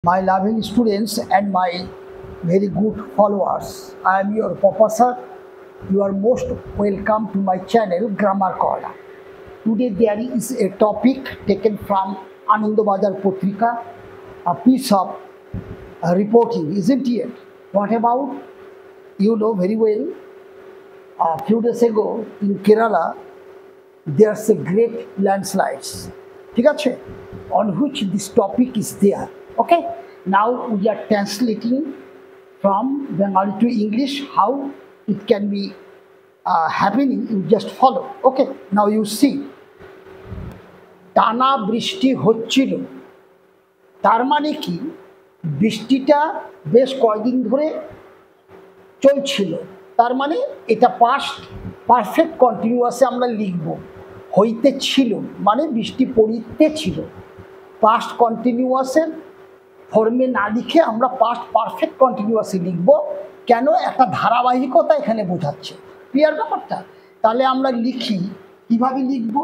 My loving students and my very good followers. I am your professor. You are most welcome to my channel Grammar Corner. Today there is a topic taken from Anandabazar Potrika, a piece of reporting, isn't it? What about? You know very well, a few days ago in Kerala, there's a great landslides. On which this topic is there. Okay, now we are translating from Bengali to English how it can be happening. You just follow. Okay, now you see. টানা বৃষ্টি হচ্ছিল, তার মানে কি বৃষ্টিটা বেশ কয়েকদিন ধরে চলছিল, তার মানে এটা পাস্ট পারফেক্ট কন্টিনিউয়াসে আমরা লিখব। হইতে ছিল মানে বৃষ্টি পড়িতে ছিল, পাস্ট কন্টিনিউয়াসের ফর্মে না লিখে আমরা পাস্ট পারফেক্ট কন্টিনিউয়াসে লিখব। কেন? একটা ধারাবাহিকতা এখানে বোঝাচ্ছে। ক্লিয়ার ব্যাপারটা? তাহলে আমরা লিখি, কিভাবে লিখব?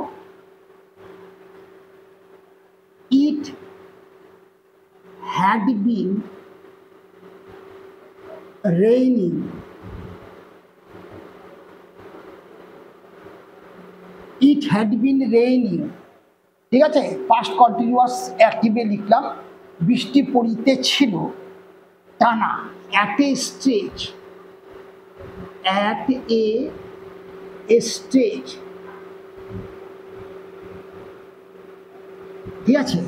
It had been raining, it had been raining, ঠিক আছে? পাস্ট কন্টিনিউয়াস অ্যাক্টিভে লিখলাম, বৃষ্টি পড়িতে ছিল টানা, at a stage, at a stage, ঠিক আছে?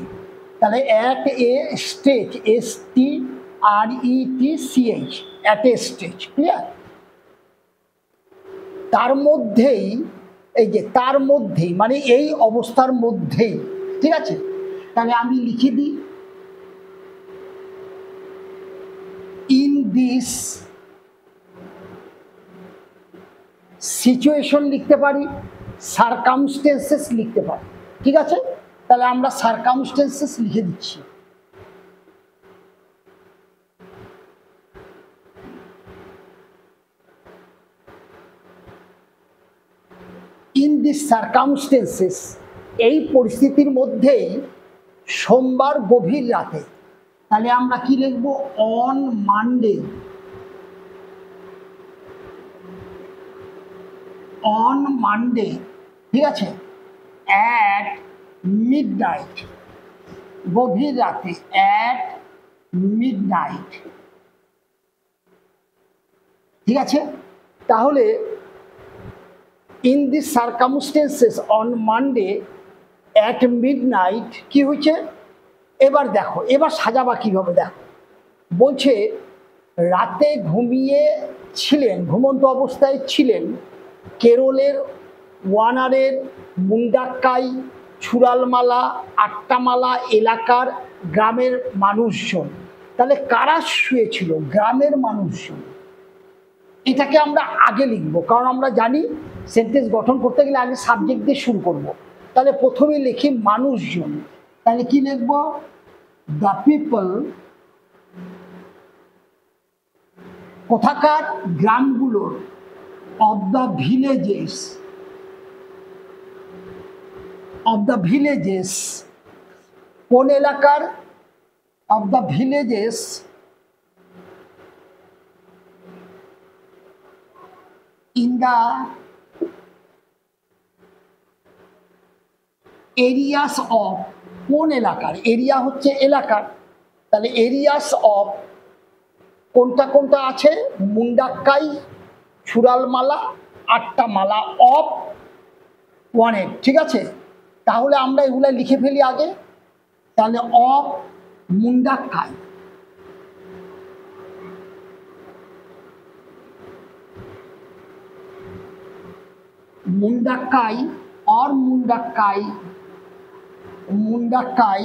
তাহলে at a stage, STRETCH, at a stage, clear? তার মধ্যেই, এই যে তার মধ্যেই মানে এই অবস্থার মধ্যেই, ঠিক আছে? তাহলে আমি লিখে দিই ইন দিস সিচুয়েশন লিখতে পারি, সারকামস্টেন্সেস লিখতে পারি, ঠিক আছে? তাহলে আমরা সারকামস্টেন্সেস লিখে দিচ্ছি। ইন দিস সারকামস্টেন্সেস, এই পরিস্থিতির মধ্যেই সোমবার গভীর রাতে, তাহলে আমরা কি লিখব? অন মানডে, অন মানডে, ঠিক আছে? অ্যাট মিডনাইট, গভীর রাতে, অ্যাট মিডনাইট, ঠিক আছে? তাহলে in this circumstances on Monday at midnight কি হয়েছে? এবার দেখো, এবার সাজাবা কিভাবে, দেখো বলছে রাতে ঘুমিয়ে ছিলেন, ঘুমন্ত অবস্থায় ছিলেন কেরলের ওয়ানারের মুন্ডাক্কাই, ছুরালমালা, আট্টামালা এলাকার গ্রামের মানুষজন। তাহলে কারা শুয়েছিল? গ্রামের মানুষজন। এটাকে আমরা আগে লিখব, কারণ আমরা জানি সেন্টেন্স গঠন করতে গেলে আগে সাবজেক্ট দিয়ে শুরু করব। তাহলে প্রথমে লিখি মানুষজন, তাহলে কি লিখব? দ্য পিপল, কোথাকার? গ্রামগুলোর, of the villages, of the villages, কোন এলাকার? Of the villages in the areas of, কোন এলাকার? এরিয়া হচ্ছে এলাকার, তাহলে এরিয়াস অফ কোনটা কোনটা আছে? মুন্ডাক্কাই, ছুরালমালা, আট্টামালা, অফ ওয়ানের, ঠিক আছে? তাহলে আমরা এগুলা লিখে ফেলি আগে। তাহলে অফ মুন্ডাক্কাই, মুন্ডাক্কাই और মুন্ডাক্কাই, মুন্ডাক্কাই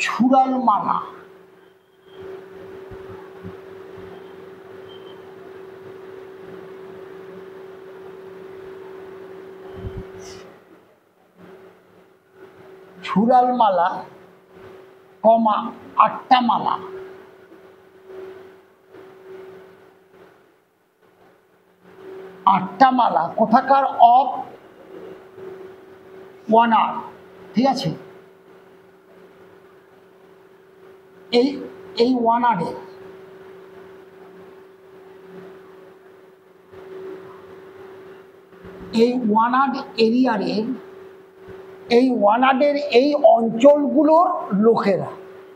ছুরালমালা, ছুরালমালা, কমা আট্টামালা, আট্টামালা কোথাকার? অফ ওয়ানার, ঠিক আছে? এই এই ওয়ানাডের এই ওয়ানাড এরিয়ারের এই ওয়ানাডের এই অঞ্চলগুলোর লোকেরা,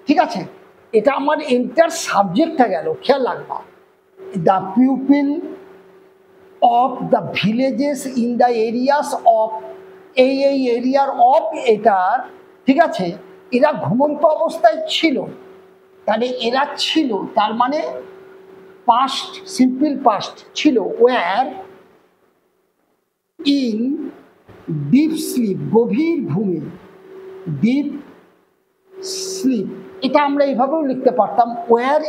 ঠিক আছে, এটা আমার এন্টার সাবজেক্টটা গেল, খেয়াল রাখবা। The people of the villages in the areas of, এই এরিয়ার অফ এটার, ঠিক আছে, এরা ঘুমন্ত অবস্থায় ছিল। তাহলে এরা ছিল, তার মানে পাস্ট, সিম্পল পাস্ট ছিল। ওয়ার ইন ডিপ স্লিপ, গভীর ঘুমে, ডিপ স্লিপ, এটা আমরা এইভাবেও লিখতে পারতাম, ওয়ার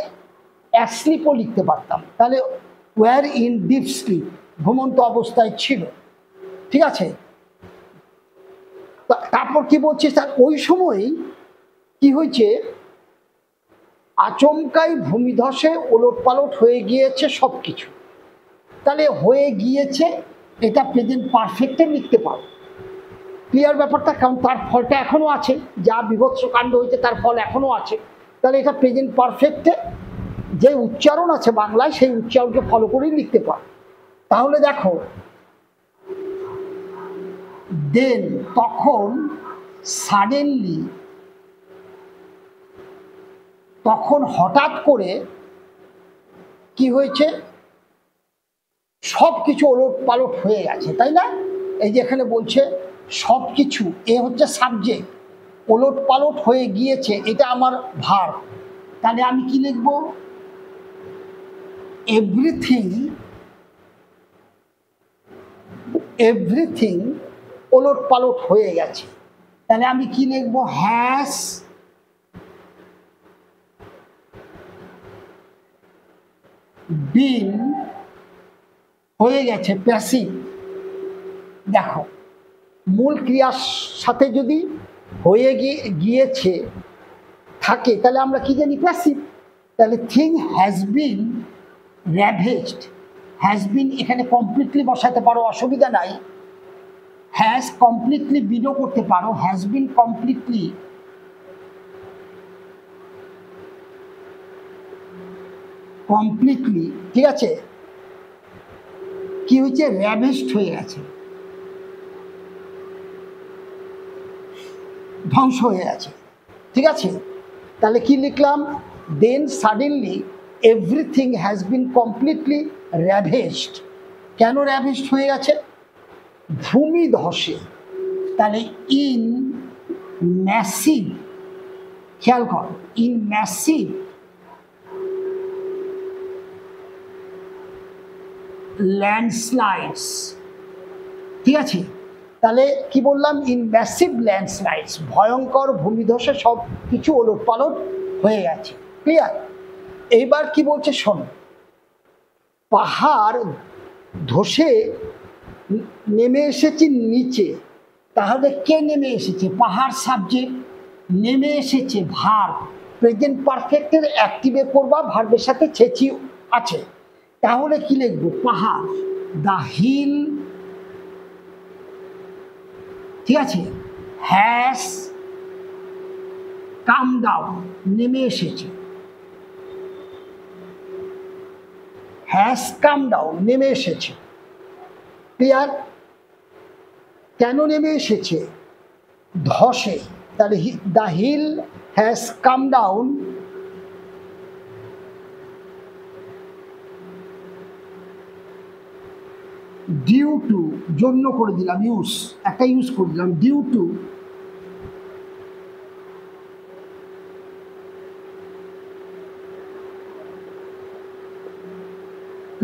অ্যাসলিপও লিখতে পারতাম। তাহলে ওয়ার ইন ডিপ স্লিপ, ঘুমন্ত অবস্থায় ছিল, ঠিক আছে। তারপর কি বলছে স্যার, ওই সময়ই কি হয়েছে, আচমকাই ভূমিধসে ওলটপালট হয়ে গিয়েছে সব কিছু। তাহলে হয়ে গিয়েছে, এটা প্রেজেন্ট পারফেক্টে লিখতে পারো। ক্লিয়ার ব্যাপারটা? কারণ তার ফলটা এখনো আছে, যা বিভৎস কাণ্ড হয়েছে তার ফল এখনো আছে। তাহলে এটা প্রেজেন্ট পারফেক্টে যে উচ্চারণ আছে বাংলায়, সেই উচ্চারণকে ফলো করেই লিখতে পারো। তাহলে দেখো, দেন তখন, সাডেনলি তখন হঠাৎ করে কি হয়েছে, সব কিছু ওলট পালট হয়ে গেছে, তাই না? এই যে এখানে বলছে সব কিছু, এ হচ্ছে সাবজেক্ট, ওলট পালট হয়ে গিয়েছে, এটা আমার ভার্ব। তাহলে আমি কি লিখব, এভরিথিং, এভরিথিং ওলট পালট হয়ে গেছে। তাহলে আমি কি লিখব, হ্যাজ বিন, হয়ে গেছে প্যাসিভ। দেখো, মূল ক্রিয়ার সাথে যদি হয়ে গিয়েছে থাকে, তাহলে আমরা কি জানি, প্যাসিভ। তাহলে thing has been ravaged, has been এখানে কমপ্লিটলি বসাতে পারো, অসুবিধা নাই। হ্যাজ কমপ্লিটলি বিনও করতে পারো, হ্যাজ বিন কমপ্লিটলি, কমপ্লিটলি, ঠিক আছে, কি হয়েছে, র্যাভেজড হয়ে গেছে, ধ্বংস হয়ে গেছে, ঠিক আছে। তাহলে কি লিখলাম, then suddenly everything has been completely ravaged. কেন র্যাভেজড হয়ে গেছে, ভূমিধসে। তাহলে ইন ম্যাসিভ, খেয়াল কর, ইন ম্যাসিভ ল্যান্ডস্লাইডস, ঠিক আছে। তাহলে কি বললাম, ইন ম্যাসিভ ল্যান্ডস্লাইডস, ভয়ঙ্কর ভূমিধসে সব কিছু ওলটপালট হয়ে গেছে। ক্লিয়ার? এইবার কি বলছে শোনো, পাহাড় ধসে নেমে এসেছে নিচে। তাহলে কে নেমে এসেছে, পাহাড় সাবজেক্ট, নেমে এসেছে ভার্ব, প্রেজেন্ট পারফেক্টের অ্যাক্টিভে করবা, ভার্বের সাথে ছেচি আছে। তাহলে কি লিখবো, পাহাড়, দ্য হিল, ঠিক আছে, হ্যাজ কাম ডাউন, নেমে এসেছে, হ্যাজ কাম ডাউন, নেমে এসেছে। ক্লিয়ার? কেন নেমে এসেছে, ধসে। তাহলে the hill has come down due to, জন্য করে দিলাম, ইউজ, একটা ইউজ করে দিলাম, ডিউ টু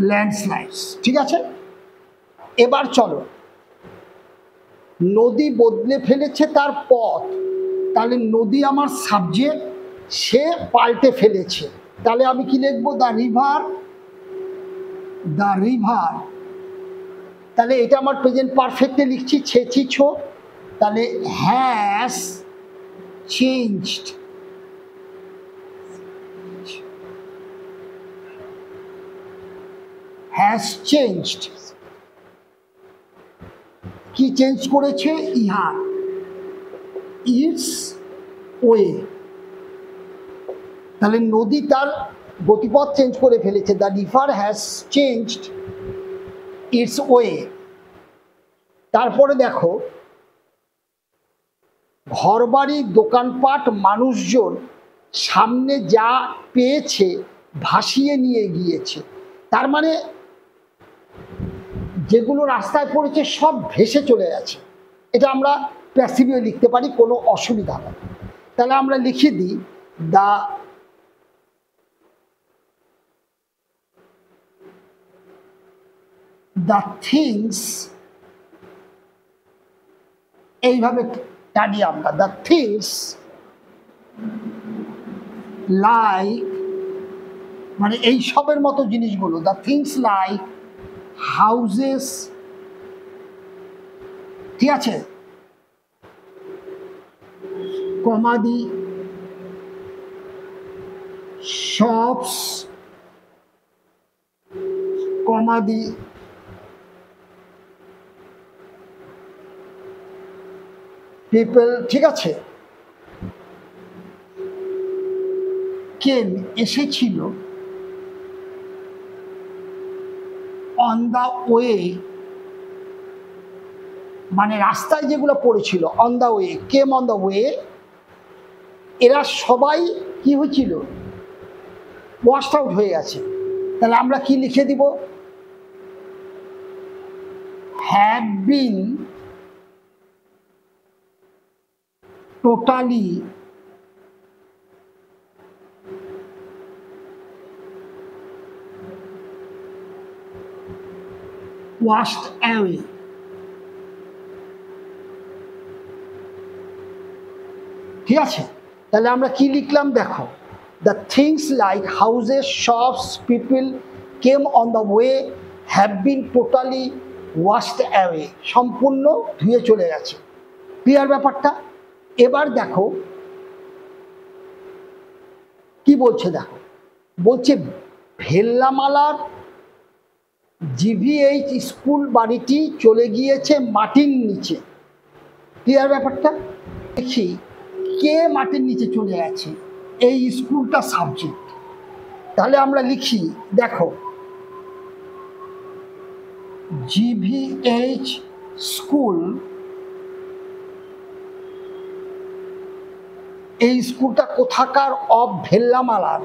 ল্যান্ডস্লাইডস, ঠিক আছে। এবার চলো, নদী বদলে ফেলেছে তার পথ। তাহলে নদী আমার সাবজেক্ট, সে পাল্টে ফেলেছে। তাহলে আমি কি লিখবো, দ্য রিভার, দ্য রিভার। তাহলে এটা আমার প্রেজেন্ট পারফেক্টে লিখছি, ছেচি ছো। তাহলে হ্যাজ চেঞ্জড, হ্যাজ চেঞ্জড, কি চেঞ্জ করেছে, ইহা, ইটস ওয়ে, তাহলে নদী তার গতিপথ চেঞ্জ করে ফেলেছে। The river has changed its way. তারপরে দেখো, ঘরবাড়ি, দোকানপাট, মানুষজন সামনে যা পেয়েছে ভাসিয়ে নিয়ে গিয়েছে। তার মানে যেগুলো রাস্তায় পড়েছে সব ভেসে চলে গেছে। এটা আমরা প্যাসিভে লিখতে পারি, কোনো অসুবিধা নেই। তাহলে আমরা লিখে দিই দ্য থিংস, এইভাবে টানি আমরা, দ্য থিংস লাইক, মানে এই সবের মতো জিনিসগুলো, দ্য থিংস লাইক হাউজেস, ঠিক আছে, কমাদি, শপস, কমাদি, পিপল, ঠিক আছে, কেম এসেছিল, অন দ্য ওয়ে, মানে রাস্তায় যেগুলো পড়েছিল, on the way, came on the way, এরা সবাই কি হয়েছিল, ওয়াশড আউট হয়ে গেছে। তাহলে আমরা কি লিখে দিব, have been totally washed away। ঠিক আছে, তাহলে আমরা কি লিখলাম দেখো, the things like houses, shops, people came on the way, have been totally washed away, সম্পূর্ণ ধুয়ে চলে গেছে। ক্লিয়ার ব্যাপারটা? এবার দেখো কি বলছে, দেখো বলছে ভেল্লামালার জিভিএইচ স্কুল বাড়িটি চলে গিয়েছে মাটির নিচে। ক্লিয়ার ব্যাপারটা? দেখি কে মাটির নিচে চলে গেছে, এই স্কুলটা সাবজেক্ট। তাহলে আমরা লিখি, দেখো জিভিএইচ স্কুল, এই স্কুলটা কোথাকার, অফ ভেল্লামালার,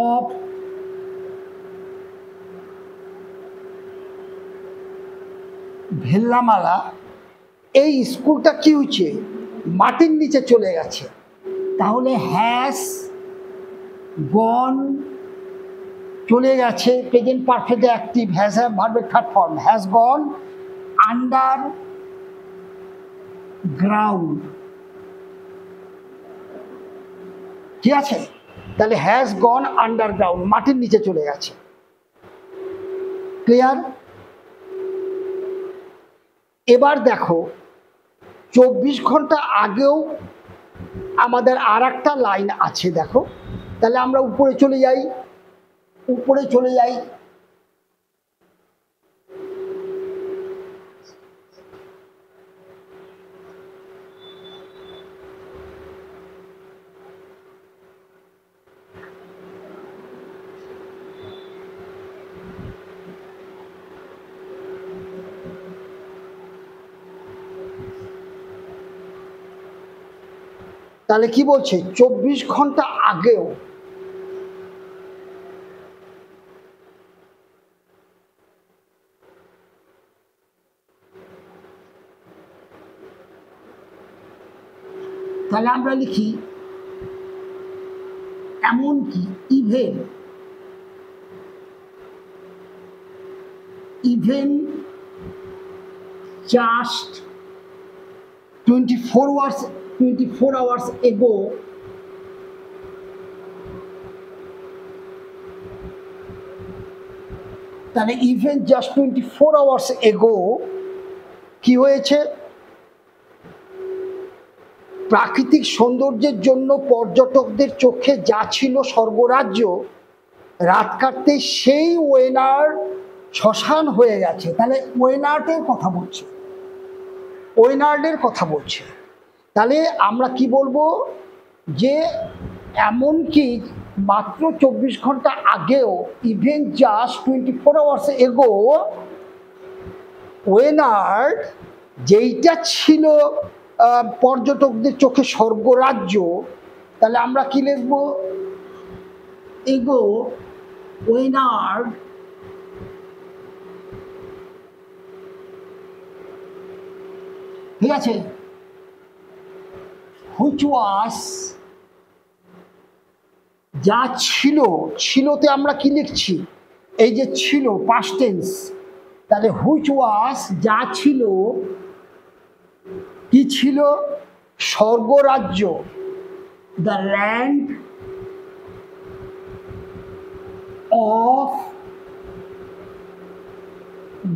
অফ ভেল্লামালা, এই স্কুলটা কি হচ্ছে, মাটির নিচে চলে গেছে। তাহলে হ্যাজ গন, চলে গেছে, present perfect active, has have ভার্বের third form, has gone underground. ঠিক আছে, তাহলে হ্যাজ গন আন্ডারগ্রাউন্ড, মাটির নিচে চলে গেছে। ক্লিয়ার? এবার দেখো 24 ঘন্টা আগেও আমাদের আর একটা লাইন আছে, দেখো। তাহলে আমরা উপরে চলে যাই, উপরে চলে যাই, তাহলে কি বলছে, 24 ঘন্টা আগেও। তাহলে আমরা লিখি এমনকি, even, even just 24 hours ago, তাহলে ইভেন জাস্ট 24 hours ago কি হয়েছে, প্রাকৃতিক সৌন্দর্যের জন্য পর্যটকদের চোখে যা ছিল স্বর্গরাজ্য, রাত কাটতে সেই ওয়েনার্ড শ্মশান হয়ে গেছে। তাহলে ওয়েনার্ডের কথা বলছে, ওয়েনার্ডের কথা বলছে। তাহলে আমরা কি বলবো, যে এমনকি মাত্র 24 ঘন্টা আগেও, ইভেন জাস্ট 24 আওয়ার্স এগো, ওয়েনার্ড যেইটা ছিল পর্যটকদের চোখে স্বর্গরাজ্য, তাহলে আমরা কি লিখব? এগো ওয়েনার্ড ঠিক আছে, হুইচ ওয়াজ, যা ছিল, ছিলতে আমরা কি লিখছি? এই যে ছিল পাস্ট টেন্স, তাহলে হুইচ ওয়াজ যা ছিল, কি ছিল? স্বর্গরাজ্য, দ্য ল্যান্ড অফ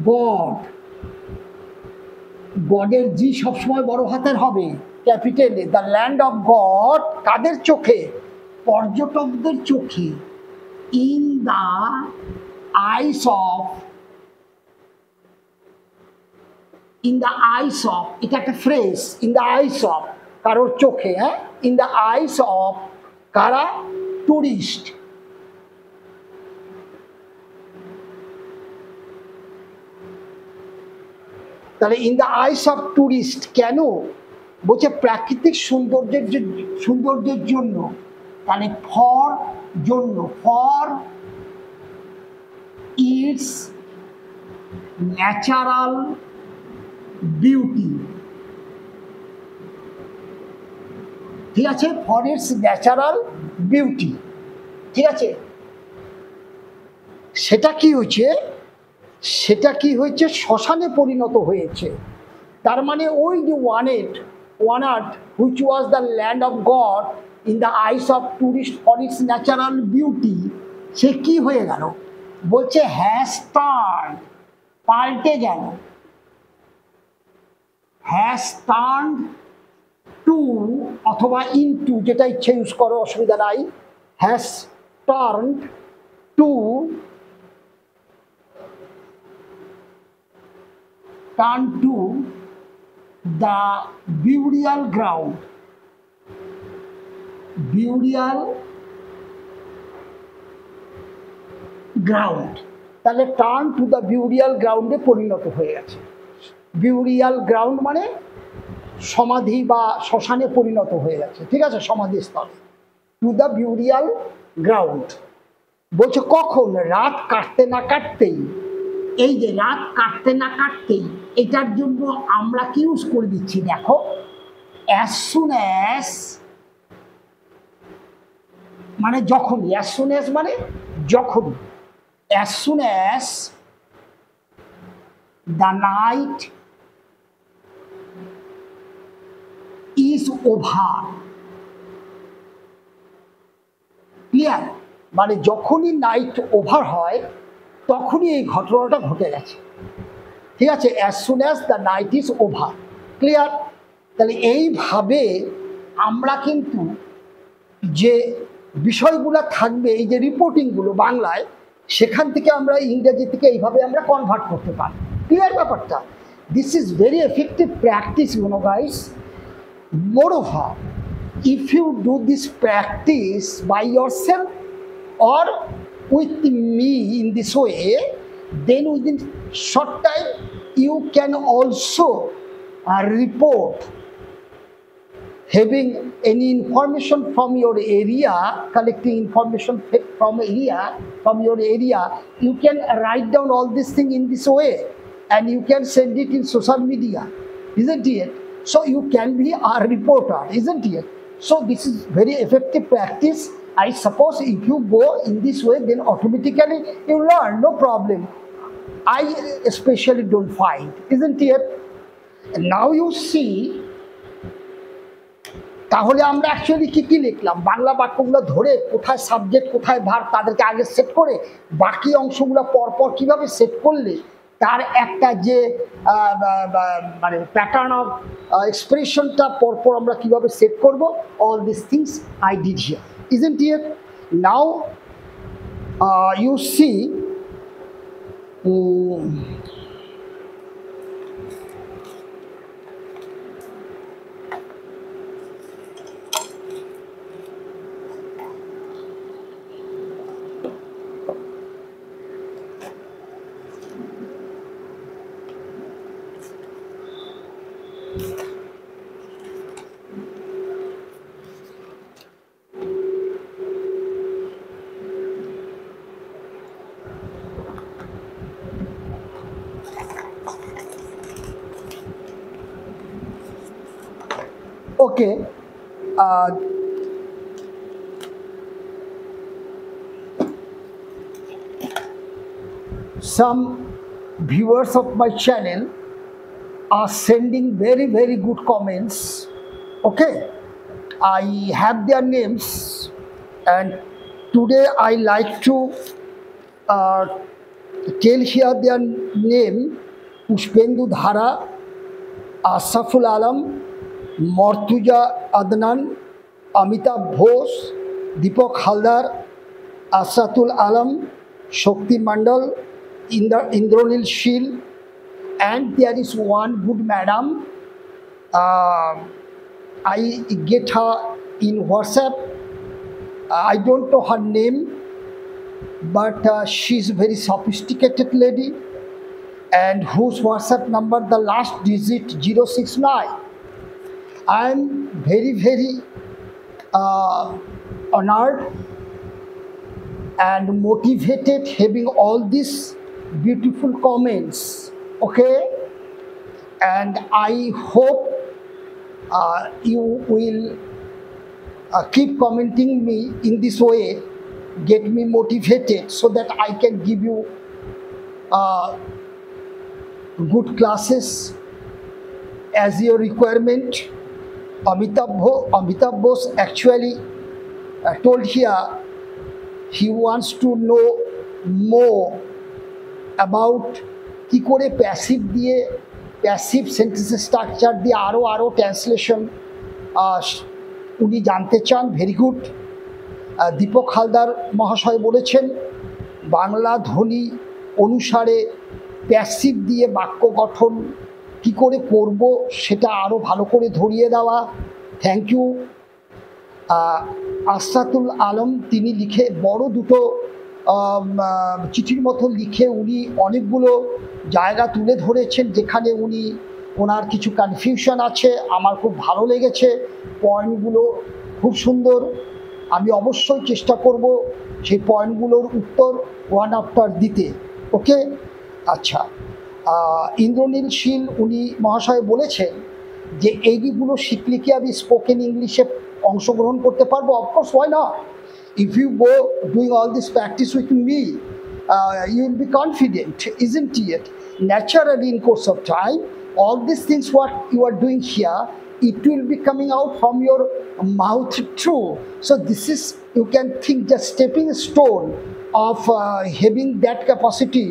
গড। গডের জি সবসময় বড় হাতের হবে, ক্যাপিটালে। দ্য ল্যান্ড অফ গড কাদের চোখে? পর্যটকদের চোখে। In the eyes of, in the eyes of, এটা একটা phrase, in the eyes of, কারোর চোখে, হ্যাঁ, ইন দ্য আইস অফ কারা? টুরিস্ট। তাহলে in the eyes of tourist কেন? বলছে প্রাকৃতিক সৌন্দর্যের জন্য। তাহলে ফর জন্য, ফর ইটস ন্যাচারাল বিউটি, ঠিক আছে, ফর ইটস ন্যাচারাল বিউটি, ঠিক আছে। সেটা কি হয়েছে? সেটা কি হয়েছে? শ্মশানে পরিণত হয়েছে। তার মানে ওই যে Wayanad which was the land of God in the eyes of tourist for its natural beauty, সে কি হয়ে গেল? বলছে হ্যাজ টার্ন, পাল্টে গেল, হ্যাজ টার্ন টু অথবা ইনটু, যেটা ইচ্ছে ইউজ করো, অসুবিধা নাই। Has turn to the burial ground, burial ground, তাহলে টার্ন টু দ্য বিউরিয়াল গ্রাউন্ডে পরিণত হয়ে গেছে। বিউরিয়াল গ্রাউন্ড মানে সমাধি বা শ্মশানে পরিণত হয়ে গেছে, ঠিক আছে, সমাধিস্থল। টু দ্য বিউরিয়াল গ্রাউন্ড বলছে কখন? রাত কাটতে না কাটতেই। এই যে রাত কাটতে না কাটতেই, এটার জন্য আমরা কি ইউজ করে দিচ্ছি? দেখো, অ্যাজ সুন অ্যাজ মানে যখনই, অ্যাজ সুন অ্যাজ মানে যখনই, as soon as the night is over, clear? মানে যখনই নাইট ওভার হয় তখনই এই ঘটনাটা ঘটে গেছে, ঠিক আছে, as soon as the night is over, clear? তাহলে এইভাবে আমরা কিন্তু যে বিষয়গুলো থাকবে, এই যে রিপোর্টিংগুলো বাংলায়, সেখান থেকে আমরা ইংরেজি থেকে এইভাবে আমরা কনভার্ট করতে পারি, ক্লিয়ার ব্যাপারটা? This is very effective practice, you know guys. Moreover, if you do this practice by yourself or with me in this way, then within short time you can also report having any information from your area, collecting information from your area. You can write down all this thing in this way and you can send it in social media, isn't it? So you can be a reporter, isn't it? So this is very effective practice. I suppose if you go in this way, then automatically you learn, no problem. I especially don't find, isn't it? And now you see, তাহলে আমরা actually কি কি লিখলাম? বাংলা বাক্যগুলো ধরে কোথায় subject কোথায় verb তাদেরকে আগে সেট করে বাকি অংশগুলো পরপর কিভাবে সেট করলে তার একটা যে মানে প্যাটার্ন অফ এক্সপ্রেশনটা পরপর আমরা কিভাবে সেট করব, all this things I did here, isn't it? Now you see, Okay. Some viewers of my channel are sending very, very good comments. Okay, I have their names, and today I like to tell here their name: Pushpendu Dhara, Asaful Alam, Mortuja Adnan, Amitabh Bose, Deepak Haldar, Asatul Alam, Shakti Mandal, Indranil Shil, and there is one good madam. I get her in WhatsApp. I don't know her name, but she's a very sophisticated lady, and whose WhatsApp number, the last digit 069. I'm very, very honored and motivated having all these beautiful comments. Okay, and I hope you will keep commenting me in this way, get me motivated so that I can give you good classes as your requirement. Amitabh Bose actually told here he wants to know more about কি করে passive sentence structure দিয়ে আরও translation উনি জানতে চান। Very good. Dipak Haldar মহাশয় বলেছেন বাংলা ধ্বনি অনুসারে প্যাসিভ দিয়ে বাক্য গঠন কি করে করব সেটা আরও ভালো করে ধরিয়ে দেওয়া। Thank you. আশরাতুল আলম তিনি লিখে বড় দুটো চিঠির মতো লিখে উনি অনেকগুলো জায়গা তুলে ধরেছেন যেখানে উনি ওনার কিছু কনফিউশন আছে। আমার খুব ভালো লেগেছে, পয়েন্টগুলো খুব সুন্দর। আমি অবশ্যই চেষ্টা করব সেই পয়েন্টগুলোর উত্তর ওয়ান আফটার দিতে। ওকে, আচ্ছা। ইন্দ্রনীল শীল উনি মহাশয় বলেছেন যে এইগুলো শিখলে কি আমি স্পোকেন ইংলিশে অংশগ্রহণ করতে পারবো? Of course, why not? If you go doing all this practice with me, you will be confident, isn't it? Naturally, in course of time, all these things what you are doing here, it will be coming out from your mouth too. So this is, you can think, just stepping stone of having that capacity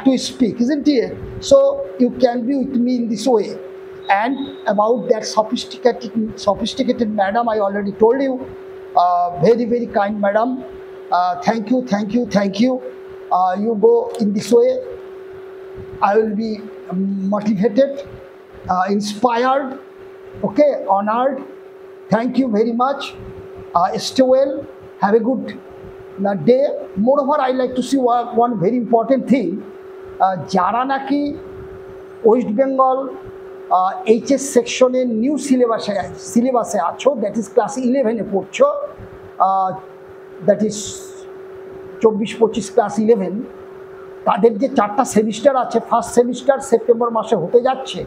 to speak, isn't it? So you can be with me in this way. And about that sophisticated madam, I already told you. Very, very kind madam. Thank you, thank you, thank you. You go in this way, I will be motivated, inspired, okay, honored. Thank you very much. Stay well, have a good day. Moreover, I like to see one very important thing. যারা নাকি West Bengal HS সেকশনের new সিলেবাসে আছো, that is class 11-এ পড়ছো, that is 24-25 class 11, তাদের যে 4টা semester আছে, ফার্স্ট সেমিস্টার সেপ্টেম্বর মাসে হতে যাচ্ছে,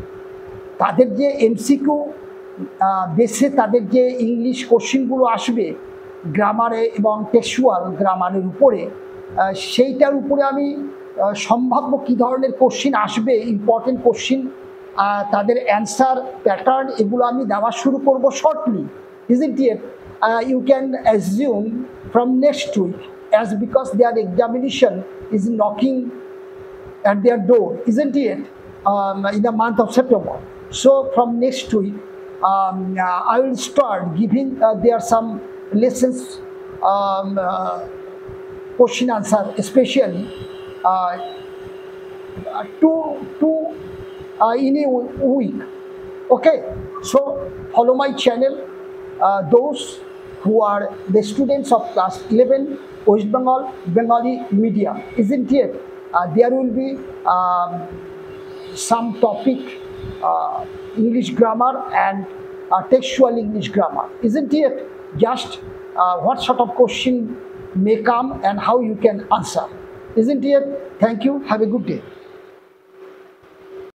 তাদের যে এমসিকিউ বেসে তাদের যে ইংলিশ কোশ্চিনগুলো আসবে গ্রামারে এবং টেক্সচুয়াল গ্রামারের উপরে, সেইটার উপরে আমি সম্ভাব্য কী ধরনের কোশ্চিন আসবে, ইম্পর্টেন্ট কোশ্চিন, তাদের অ্যান্সার প্যাটার্ন, এগুলো আমি দেওয়া শুরু করব shortly, isn't it? You can assume from next week, as because their examination is knocking at their door, isn't it? In the month of September. So from next week, I will start giving there some lessons, question answer, especially in a week. Okay, so follow my channel. Those who are the students of class 11 West Bengal Bengali medium, isn't it? There will be some topic English grammar and textual English grammar, isn't it? Just what sort of question may come and how you can answer, isn't it? Thank you. Have a good day.